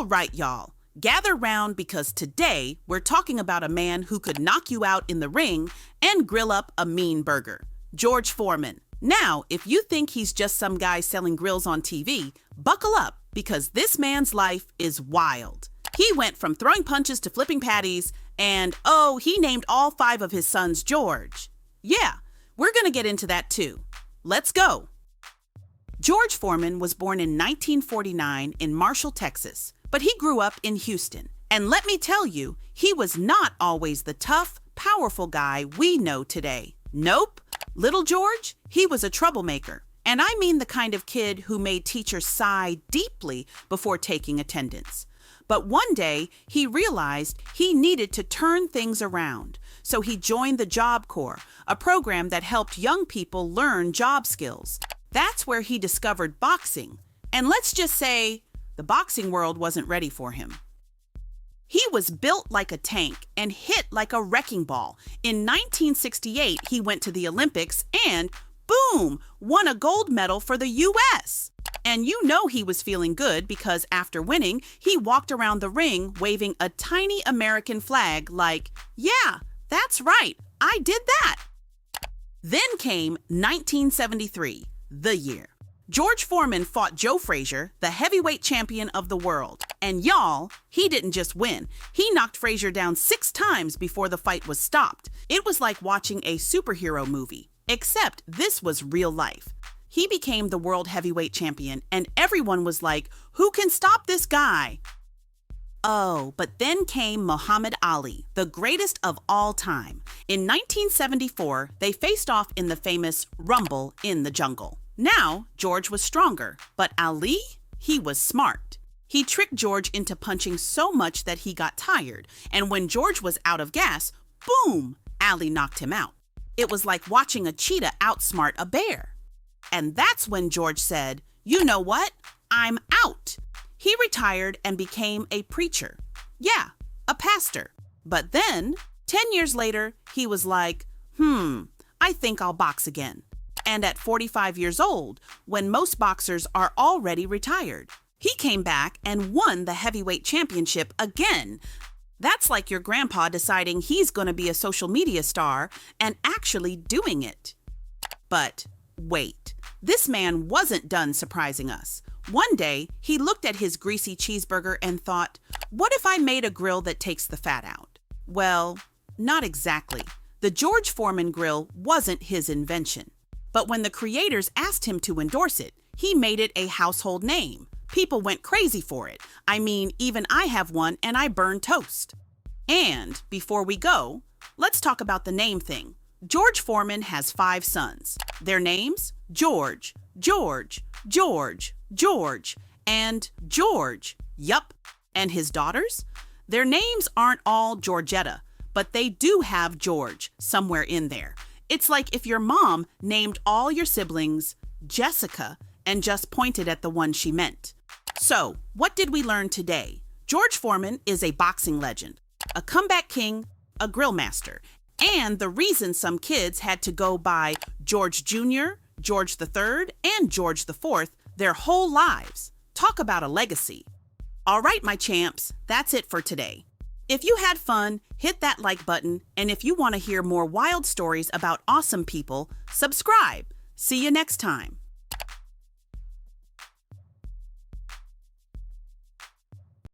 All right, y'all. Gather round because today we're talking about a man who could knock you out in the ring and grill up a mean burger. George Foreman. Now, if you think he's just some guy selling grills on TV, buckle up because this man's life is wild. He went from throwing punches to flipping patties and, he named all 5 of his sons George. Yeah, we're going to get into that too. Let's go. George Foreman was born in 1949 in Marshall, Texas, but he grew up in Houston. And let me tell you, he was not always the tough, powerful guy we know today. Nope. Little George, he was a troublemaker. And I mean the kind of kid who made teachers sigh deeply before taking attendance. But one day, he realized he needed to turn things around. So he joined the Job Corps, a program that helped young people learn job skills. That's where he discovered boxing. And let's just say, the boxing world wasn't ready for him. He was built like a tank and hit like a wrecking ball. In 1968, he went to the Olympics and, boom, won a gold medal for the U.S. And you know he was feeling good because after winning, he walked around the ring waving a tiny American flag like, yeah, that's right, I did that. Then came 1973, the year. George Foreman fought Joe Frazier, the heavyweight champion of the world. And y'all, he didn't just win. He knocked Frazier down 6 times before the fight was stopped. It was like watching a superhero movie, except this was real life. He became the world heavyweight champion, and everyone was like, who can stop this guy? Oh, but then came Muhammad Ali, the greatest of all time. In 1974, they faced off in the famous Rumble in the Jungle. Now, George was stronger, but Ali, he was smart. He tricked George into punching so much that he got tired, and when George was out of gas, boom, Ali knocked him out. It was like watching a cheetah outsmart a bear. And that's when George said, you know what? I'm out. He retired and became a preacher. Yeah, a pastor. But then, 10 years later, he was like, I think I'll box again. And at 45 years old, when most boxers are already retired, he came back and won the heavyweight championship again. That's like your grandpa deciding he's going to be a social media star and actually doing it. But wait, this man wasn't done surprising us. One day, he looked at his greasy cheeseburger and thought, what if I made a grill that takes the fat out? Well, not exactly. The George Foreman Grill wasn't his invention. But when the creators asked him to endorse it, he made it a household name. People went crazy for it. I mean, even I have one and I burn toast. And before we go, let's talk about the name thing. George Foreman has 5 sons. Their names? George, George, George, George, and George. Yup. And his daughters? Their names aren't all Georgetta, but they do have George somewhere in there. It's like if your mom named all your siblings Jessica and just pointed at the one she meant. So, what did we learn today? George Foreman is a boxing legend, a comeback king, a grill master, and the reason some kids had to go by George Jr., George III, and George IV their whole lives. Talk about a legacy. All right, my champs, that's it for today. If you had fun, hit that like button, and if you want to hear more wild stories about awesome people, subscribe. See you next time.